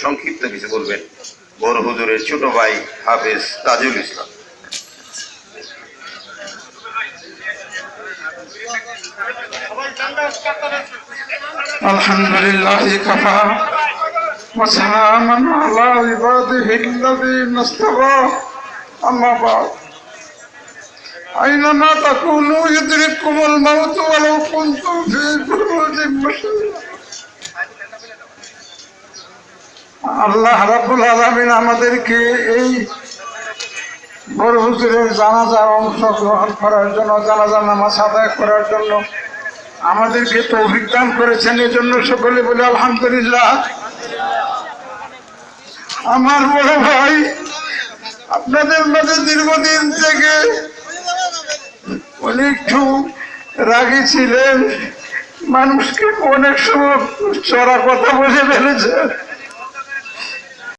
সংক্ষিপ্ত কিছু বলবেন বড় হুজুরের ছোট ভাই হাফেজ তাজুল ইসলাম। আলহামদুলিল্লাহ কাফা ওয়া সালামান আলা ইবাদিহিল্লাযীনা ইসতাফা আম্মা বা'দ আইনামা তাকুনু ইউদরিকুমুল মাউত ওয়ালাউ কুনতুম ফী বুরুজিন মুশাইয়্যাদা। আল্লাহ রাব্বুল আলামিন আমাদেরকে এই বড় হুজুরের জানাজা অংশগ্রহণ করার জন্য, জানাজা নামাজ আদায় করার জন্য আমাদেরকে তৌফিক দান করেছেন। এই জন্য সকলে বলে আলহামদুলিল্লাহ। আমার বড় ভাই আপনাদের মাঝে দীর্ঘদিন থেকে উনি একটু রাগী ছিলেন, মানুষকে অনেক সময় চড়া কথা বলে ফেলেছে।